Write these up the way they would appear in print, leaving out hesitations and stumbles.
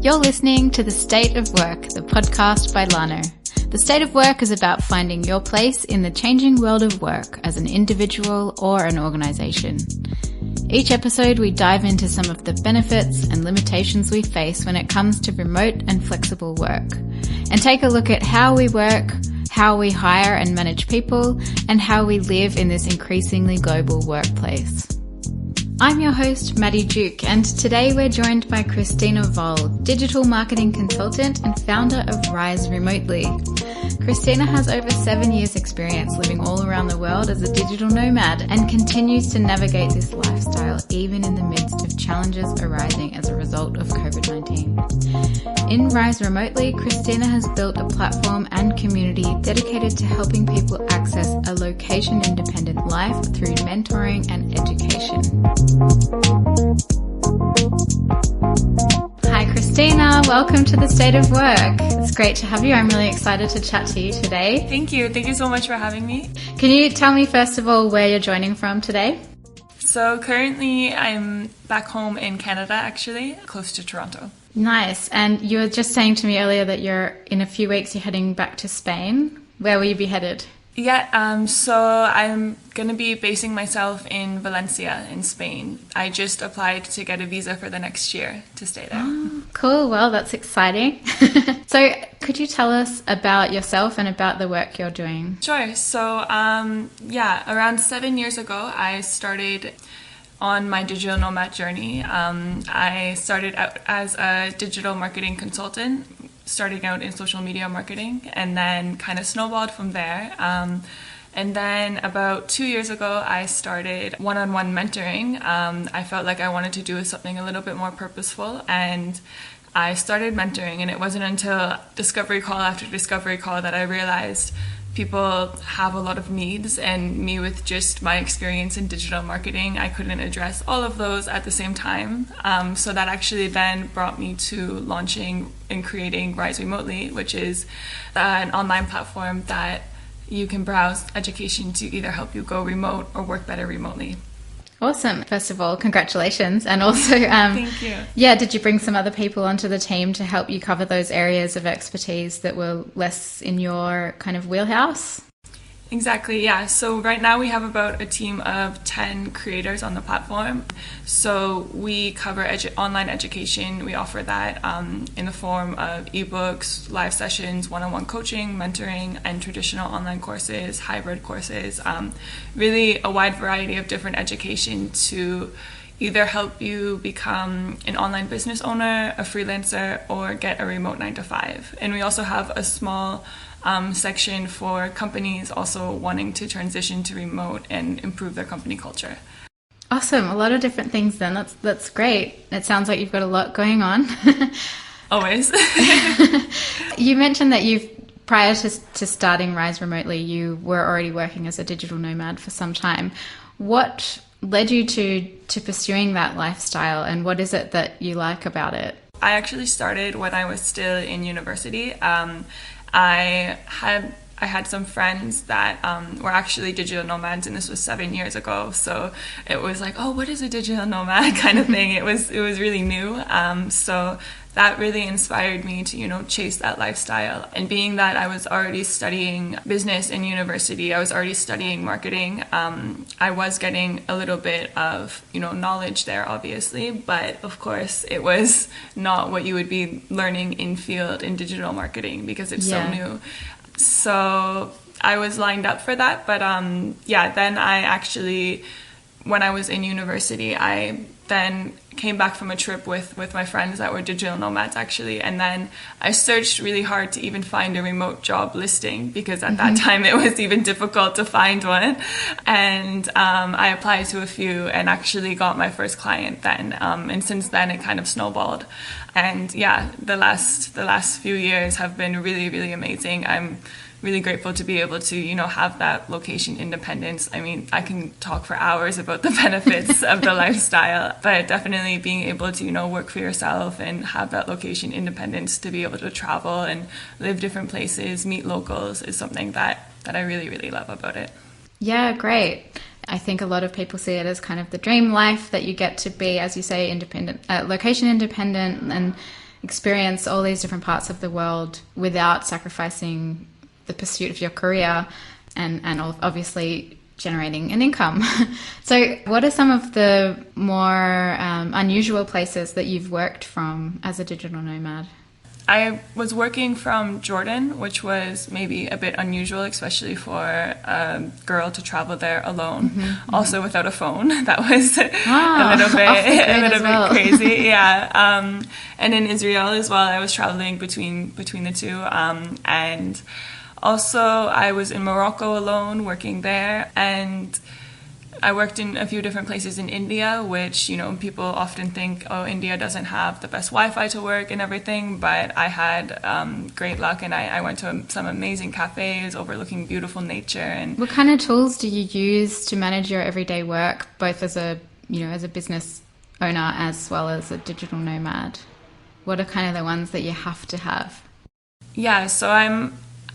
You're listening to The State of Work, the podcast by Lano. The State of Work is about finding your place in the changing world of work as an individual or an organization. Each episode, we dive into some of the benefits and limitations we face when it comes to remote and flexible work, and take a look at how we work, how we hire and manage people, and how we live in this increasingly global workplace. I'm your host, Maddie Duke, and today we're joined by Christina Voll, digital marketing consultant and founder of Rise Remotely. Christina has over 7 years experience living all around the world as a digital nomad and continues to navigate this lifestyle even in the midst of challenges arising as a result of COVID-19. In Rise Remotely, Christina has built a platform and community dedicated to helping people access a location-independent life through mentoring and education. Hi Christina, welcome to The State of Work. It's great to have you. I'm really excited to chat to you today. Thank you. Thank you so much for having me. Can you tell me first of all where you're joining from today? So currently I'm back home in Canada, actually, close to Toronto. Nice. And you were just saying to me earlier that in a few weeks you're heading back to Spain. Where will you be headed? Yeah, so I'm going to be basing myself in Valencia in Spain. I just applied to get a visa for the next year to stay there. Oh, cool. Well, that's exciting. So could you tell us about yourself and about the work you're doing? Sure. So, around 7 years ago, I started on my digital nomad journey. I started out as a digital marketing consultant, starting out in social media marketing, and then kind of snowballed from there. And then about 2 years ago, I started one-on-one mentoring. I felt like I wanted to do something a little bit more purposeful, and I started mentoring. And it wasn't until discovery call after discovery call that I realized people have a lot of needs, and me with just my experience in digital marketing, I couldn't address all of those at the same time. So that actually then brought me to launching and creating Rise Remotely, which is an online platform that you can browse education to either help you go remote or work better remotely. Awesome. First of all, congratulations. And also, thank you. Yeah, did you bring some other people onto the team to help you cover those areas of expertise that were less in your kind of wheelhouse? Exactly, yeah. So right now we have about a team of 10 creators on the platform. So we cover online education. We offer that in the form of ebooks, live sessions, one-on-one coaching, mentoring, and traditional online courses, hybrid courses, really a wide variety of different education to either help you become an online business owner, a freelancer, or get a remote 9-to-5. And we also have a small section for companies also wanting to transition to remote and improve their company culture. Awesome. A lot of different things then. That's great. It sounds like you've got a lot going on. Always. You mentioned that prior to starting Rise Remotely, you were already working as a digital nomad for some time. What led you to pursuing that lifestyle, and what is it that you like about it? I actually started when I was still in university. I had some friends that were actually digital nomads, and this was 7 years ago. So it was like, oh, what is a digital nomad kind of thing? It was really new. So that really inspired me to, chase that lifestyle. And being that I was already studying business in university, I was already studying marketing. I was getting a little bit of, knowledge there, obviously. But of course, it was not what you would be learning in field in digital marketing because it's so new. So I was lined up for that. But then I actually, when I was in university, I then came back from a trip with my friends that were digital nomads actually, and then I searched really hard to even find a remote job listing because at that time it was even difficult to find one, and I applied to a few and actually got my first client then, and since then it kind of snowballed, and the last few years have been really, really amazing. I'm really grateful to be able to, have that location independence. I mean, I can talk for hours about the benefits of the lifestyle, but definitely being able to, work for yourself and have that location independence to be able to travel and live different places, meet locals is something that I really, really love about it. Yeah, great. I think a lot of people see it as kind of the dream life that you get to be, as you say, independent, location independent, and experience all these different parts of the world without sacrificing the pursuit of your career and obviously generating an income. So what are some of the more unusual places that you've worked from as a digital nomad? I was working from Jordan, which was maybe a bit unusual, especially for a girl to travel there alone. Also without a phone. That was a little bit crazy. Yeah. And in Israel as well, I was traveling between the two. And also I was in Morocco alone, working there. And I worked in a few different places in India, which, you know, people often think, oh, India doesn't have the best Wi-Fi to work and everything, but I had great luck, and I went to some amazing cafes overlooking beautiful nature. And what kind of tools do you use to manage your everyday work, both as a business owner as well as a digital nomad? What are kind of the ones that you have to have? Yeah, so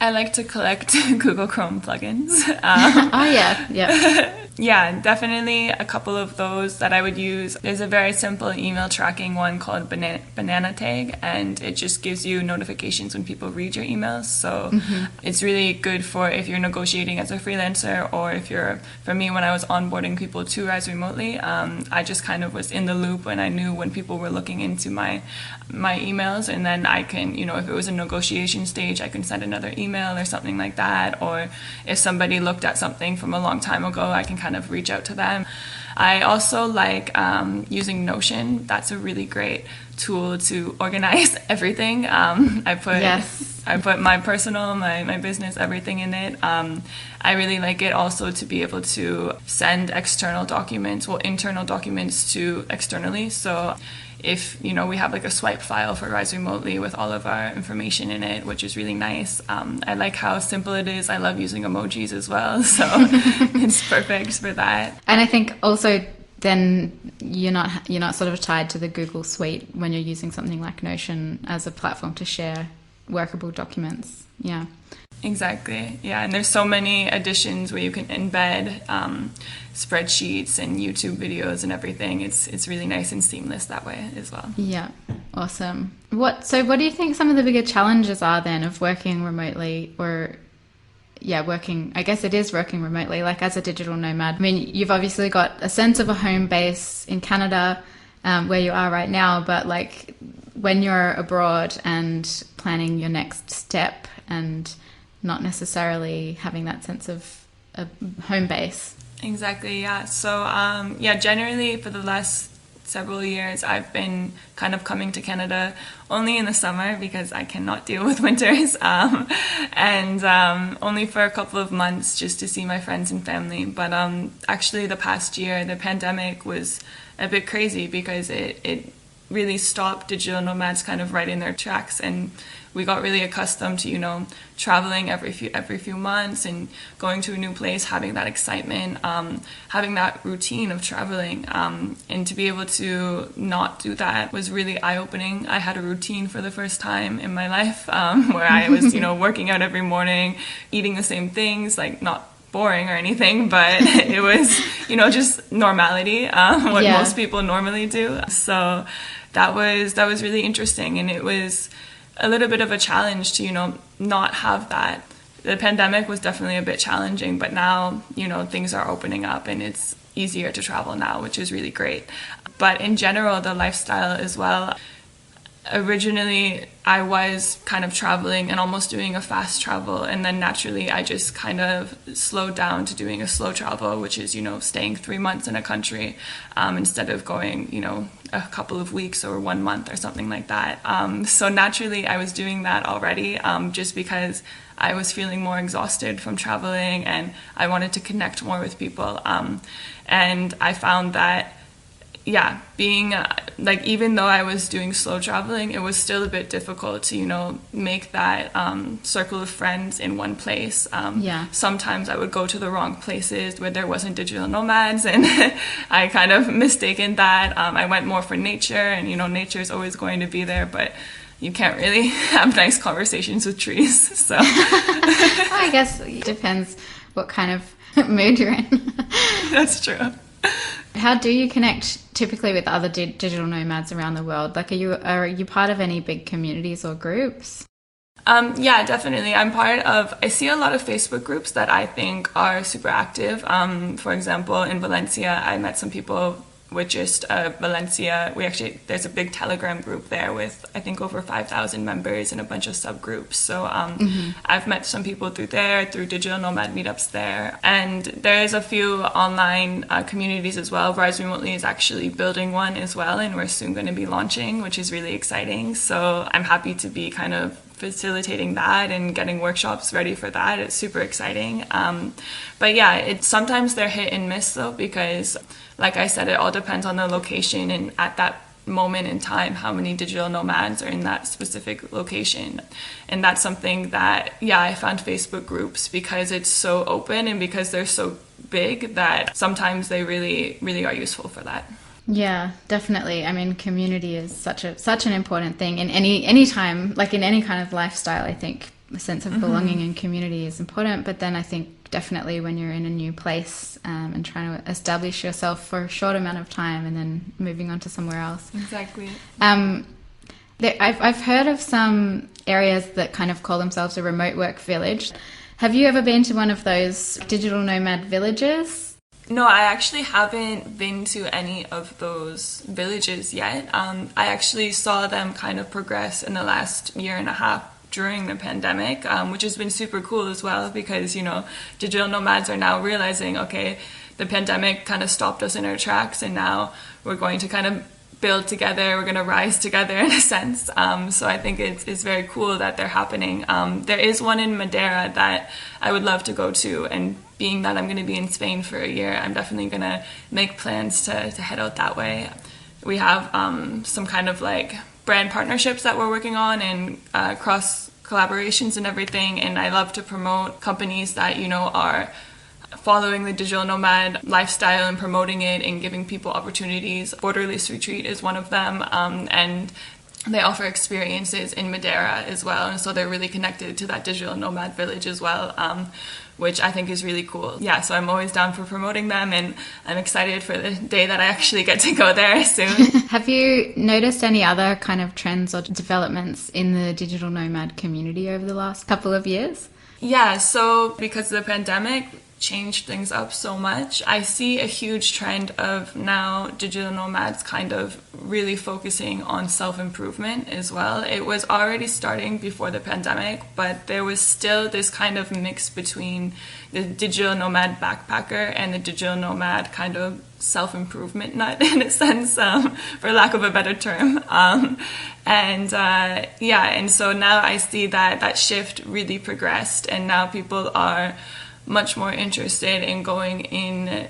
I like to collect Google Chrome plugins. Oh, yeah. Yeah, definitely a couple of those that I would use. There's a very simple email tracking one called Banana Tag, and it just gives you notifications when people read your emails. So it's really good for if you're negotiating as a freelancer, or for me, when I was onboarding people to Rise Remotely, I just kind of was in the loop and I knew when people were looking into my emails, and then I can, you know, if it was a negotiation stage, I can send another email or something like that. Or if somebody looked at something from a long time ago, I can kind of reach out to them. I also like using Notion. That's a really great tool to organize everything. I put my personal, my business, everything in it. I really like it also to be able to send internal documents to externally. So if, you know, we have like a swipe file for Rise Remotely with all of our information in it, which is really nice. I like how simple it is. I love using emojis as well, so it's perfect for that. And I think also then you're not sort of tied to the Google Suite when you're using something like Notion as a platform to share workable documents. Yeah. Exactly. Yeah, and there's so many additions where you can embed spreadsheets and YouTube videos and everything. It's really nice and seamless that way as well. Yeah, awesome. What do you think some of the bigger challenges are then of working remotely, or I guess it is working remotely, like as a digital nomad? I mean, you've obviously got a sense of a home base in Canada, where you are right now, but like when you're abroad and planning your next step and not necessarily having that sense of a home base. Exactly, yeah. So, generally for the last several years, I've been kind of coming to Canada only in the summer because I cannot deal with winters, and only for a couple of months just to see my friends and family. But actually the past year, the pandemic was a bit crazy because it really stopped digital nomads kind of right in their tracks, and we got really accustomed to, you know, traveling every few months and going to a new place, having that excitement, having that routine of traveling, and to be able to not do that was really eye-opening. I had a routine for the first time in my life, where I was, you know, working out every morning, eating the same things, like not boring or anything, but it was, you know, just normality, what most people normally do. So that was really interesting, and it was a little bit of a challenge to, you know, not have that. The pandemic was definitely a bit challenging, but now, you know, things are opening up and it's easier to travel now, which is really great. But in general, the lifestyle as well. Originally, I was kind of traveling and almost doing a fast travel, and then naturally I just kind of slowed down to doing a slow travel, which is, you know, staying 3 months in a country instead of going, you know, a couple of weeks or 1 month or something like that. So naturally I was doing that already, just because I was feeling more exhausted from traveling and I wanted to connect more with people. And I found that being like, even though I was doing slow traveling, it was still a bit difficult to, you know, make that circle of friends in one place. Sometimes I would go to the wrong places where there wasn't digital nomads, and I kind of mistaken that. I went more for nature, and, you know, nature is always going to be there, but you can't really have nice conversations with trees. So I guess it depends what kind of mood you're in. That's true. How do you connect typically with other digital nomads around the world? Like, are you part of any big communities or groups? Yeah, definitely. I see a lot of Facebook groups that I think are super active. For example, in Valencia, I met some people with just Valencia. There's a big Telegram group there with, I think, over 5,000 members and a bunch of subgroups. So I've met some people through digital nomad meetups there. And there's a few online communities as well. Rise Remotely is actually building one as well, and we're soon going to be launching, which is really exciting. So I'm happy to be kind of facilitating that and getting workshops ready for that. It's super exciting. But yeah, sometimes they're hit and miss though, because like I said, it all depends on the location and at that moment in time how many digital nomads are in that specific location. And that's something that, yeah, I found Facebook groups, because it's so open and because they're so big, that sometimes they really, really are useful for that. Yeah, definitely. I mean, community is such an important thing in any time, like in any kind of lifestyle. I think a sense of belonging and community is important. But then I think definitely when you're in a new place and trying to establish yourself for a short amount of time and then moving on to somewhere else. Exactly. I've heard of some areas that kind of call themselves a remote work village. Have you ever been to one of those digital nomad villages? No, I actually haven't been to any of those villages yet. I actually saw them kind of progress in the last year and a half during the pandemic, which has been super cool as well, because, digital nomads are now realizing, okay, the pandemic kind of stopped us in our tracks, and now we're going to kind of build together, we're going to rise together in a sense. So I think it's very cool that they're happening. There is one in Madeira that I would love to go to, and being that I'm going to be in Spain for a year, I'm definitely going to make plans to head out that way. We have some kind of like brand partnerships that we're working on, and cross collaborations and everything, and I love to promote companies that are following the digital nomad lifestyle and promoting it and giving people opportunities. Borderless Retreat is one of them, and they offer experiences in Madeira as well, and so they're really connected to that digital nomad village as well, which I think is really cool. Yeah, so I'm always down for promoting them, and I'm excited for the day that I actually get to go there soon. Have you noticed any other kind of trends or developments in the digital nomad community over the last couple of years? Yeah, so because the pandemic changed things up so much, I see a huge trend of now digital nomads kind of really focusing on self-improvement as well. It was already starting before the pandemic, but there was still this kind of mix between the digital nomad backpacker and the digital nomad kind of self-improvement nut, in a sense, for lack of a better term. And so now I see that shift really progressed, and now people are much more interested in going in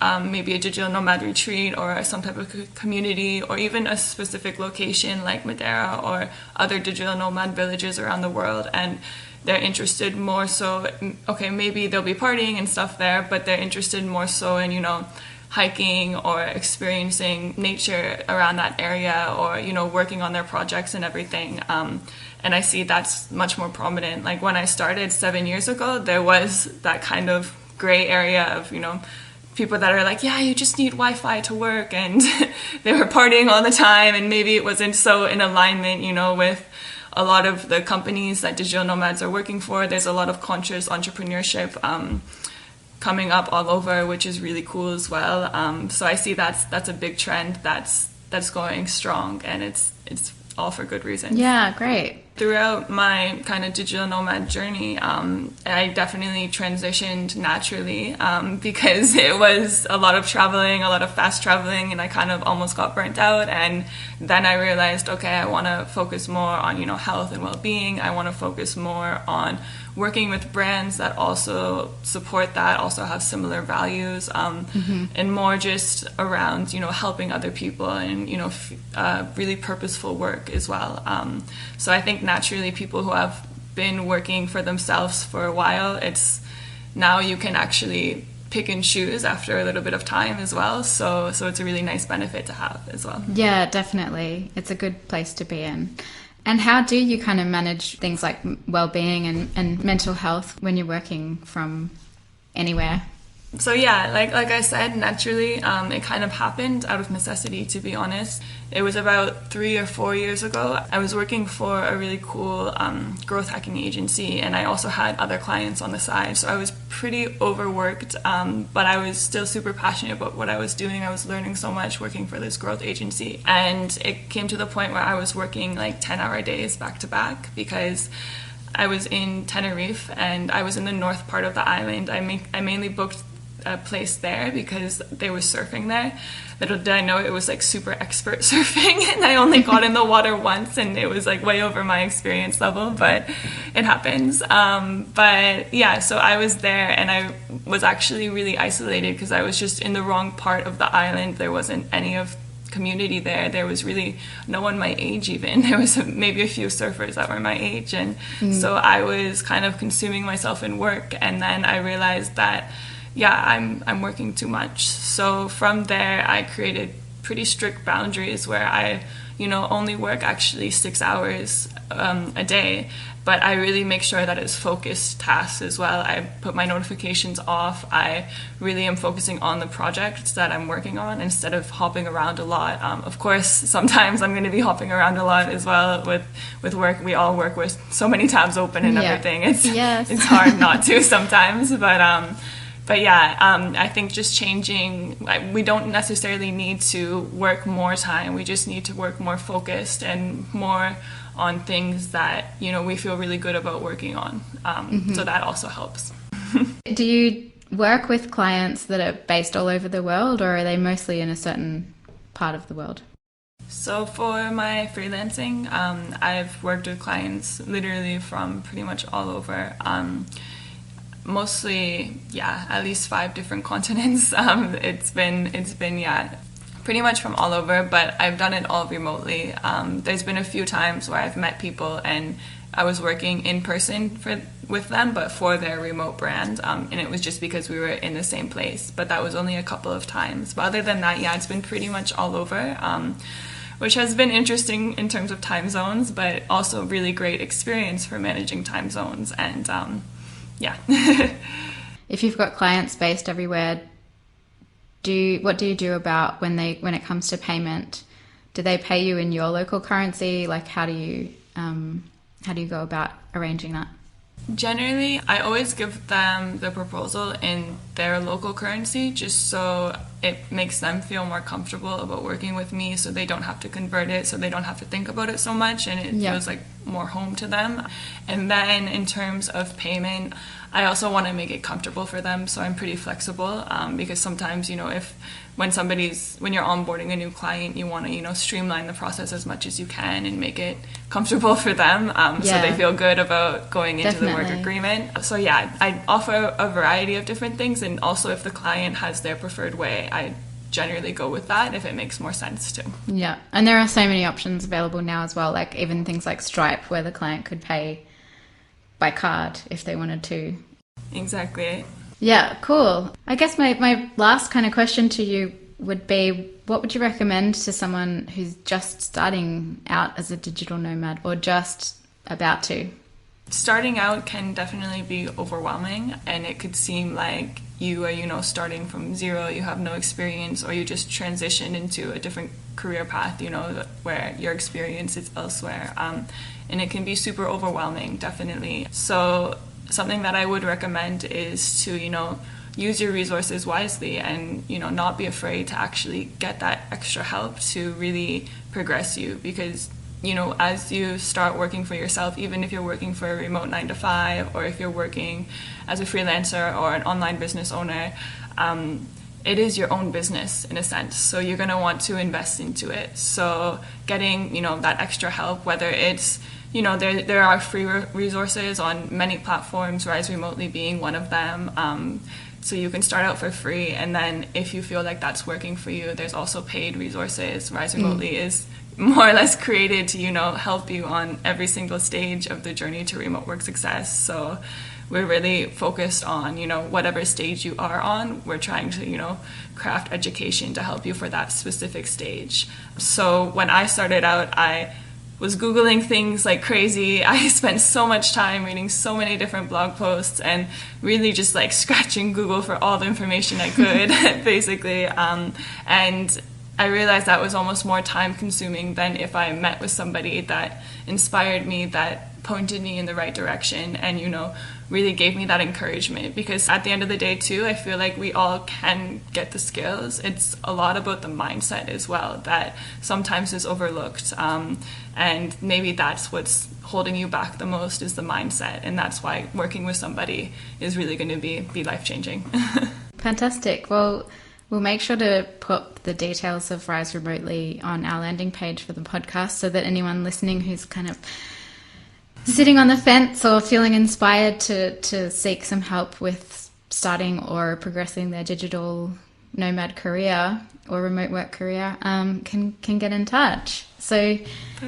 maybe a digital nomad retreat or some type of community, or even a specific location like Madeira or other digital nomad villages around the world, and they're interested more so, okay, maybe they'll be partying and stuff there, but they're interested more so in, hiking or experiencing nature around that area, or, working on their projects and everything. And I see that's much more prominent. Like when I started 7 years ago, there was that kind of gray area of, people that are like, yeah, you just need Wi-Fi to work. And they were partying all the time. And maybe it wasn't so in alignment, with a lot of the companies that digital nomads are working for. There's a lot of conscious entrepreneurship coming up all over, which is really cool as well. So I see that's a big trend that's going strong, and it's all for good reason. Yeah, great. Throughout my kind of digital nomad journey, I definitely transitioned naturally because it was a lot of traveling, a lot of fast traveling, and I kind of almost got burnt out. And then I realized, okay, I want to focus more on, health and well-being. I want to focus more on working with brands that also support that, also have similar values, and more just around, helping other people and, really purposeful work as well. So I think naturally people who have been working for themselves for a while, it's now you can actually pick and choose after a little bit of time as well. So it's a really nice benefit to have as well. Yeah, definitely. It's a good place to be in. And how do you kind of manage things like well-being and mental health when you're working from anywhere? So yeah, like I said, naturally, it kind of happened out of necessity, to be honest. It was about 3 or 4 years ago. I was working for a really cool growth hacking agency, and I also had other clients on the side. So I was pretty overworked, but I was still super passionate about what I was doing. I was learning so much working for this growth agency. And it came to the point where I was working like 10-hour days back to back because I was in Tenerife and I was in the north part of the island. I mainly booked a place there because they were surfing there. Little did I know it was like super expert surfing, and I only got in the water once, and it was like way over my experience level, but it happens. But yeah, so I was there, and I was actually really isolated because I was just in the wrong part of the island. There wasn't any of community there. There was really no one my age even. There was maybe a few surfers that were my age, and so I was kind of consuming myself in work, and then I realized that I'm working too much. So from there, I created pretty strict boundaries where I, only work actually 6 hours a day, but I really make sure that it's focused tasks as well. I put my notifications off. I really am focusing on the projects that I'm working on instead of hopping around a lot. Of course, sometimes I'm going to be hopping around a lot as well with work. We all work with so many tabs open and everything. It's hard not to sometimes, but yeah, I think just changing, we don't necessarily need to work more time. We just need to work more focused and more on things that, we feel really good about working on. So that also helps. Do you work with clients that are based all over the world, or are they mostly in a certain part of the world? So for my freelancing, I've worked with clients literally from pretty much all over. Mostly, at least 5 different continents. It's been pretty much from all over, but I've done it all remotely. There's been a few times where I've met people and I was working in person with them, but for their remote brand, and it was just because we were in the same place. But that was only a couple of times. But other than that, it's been pretty much all over. Which has been interesting in terms of time zones, but also really great experience for managing time zones. And if you've got clients based everywhere, what do you do about when it comes to payment? Do they pay you in your local currency? Like, how do you go about arranging that? Generally, I always give them the proposal in their local currency, just so it makes them feel more comfortable about working with me, so they don't have to convert it, so they don't have to think about it so much, and it feels like more home to them. And then in terms of payment, I also want to make it comfortable for them, so I'm pretty flexible, because sometimes, when you're onboarding a new client, you want to, streamline the process as much as you can and make it comfortable for them, so they feel good about going into the work agreement. So I offer a variety of different things, and also if the client has their preferred way, I generally go with that if it makes more sense too. Yeah, and there are so many options available now as well, like even things like Stripe, where the client could pay by card if they wanted to. Exactly. Yeah, cool. I guess my last kind of question to you would be, what would you recommend to someone who's just starting out as a digital nomad or just about to? Starting out can definitely be overwhelming, and it could seem like you are, starting from zero, you have no experience, or you just transition into a different career path, where your experience is elsewhere. And it can be super overwhelming, definitely. So something that I would recommend is to, use your resources wisely and, not be afraid to actually get that extra help to really progress you. Because, as you start working for yourself, even if you're working for a remote 9-to-5, or if you're working as a freelancer or an online business owner, it is your own business in a sense. So you're going to want to invest into it. So getting, that extra help, whether it's, there are free resources on many platforms, Rise Remotely being one of them. So you can start out for free, and then if you feel like that's working for you, there's also paid resources. Rise Remotely is more or less created to, help you on every single stage of the journey to remote work success. So we're really focused on, whatever stage you are on, we're trying to, craft education to help you for that specific stage. So when I started out, I was Googling things like crazy. I spent so much time reading so many different blog posts and really just like scratching Google for all the information I could, basically. And I realized that was almost more time consuming than if I met with somebody that inspired me, that pointed me in the right direction, and, you know, really gave me that encouragement. Because at the end of the day too, I feel like we all can get the skills. It's a lot about the mindset as well that sometimes is overlooked, and maybe that's what's holding you back the most, is the mindset. And that's why working with somebody is really going to be life-changing. Fantastic. Well, we'll make sure to put the details of Rise Remotely on our landing page for the podcast, so that anyone listening who's kind of sitting on the fence or feeling inspired to seek some help with starting or progressing their digital nomad career or remote work career can get in touch. So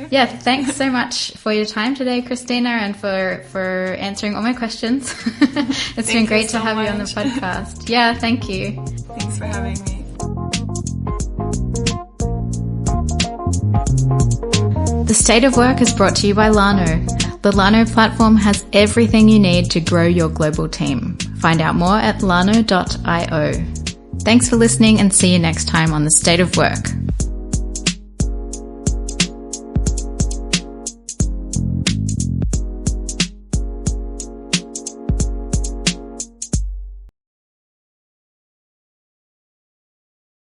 yeah, thanks so much for your time today, Christina, and for answering all my questions. It's been great to have you on the podcast. Yeah, thank you. Thanks for having me. The State of Work is brought to you by Lano. The Lano platform has everything you need to grow your global team. Find out more at lano.io. Thanks for listening, and see you next time on The State of Work.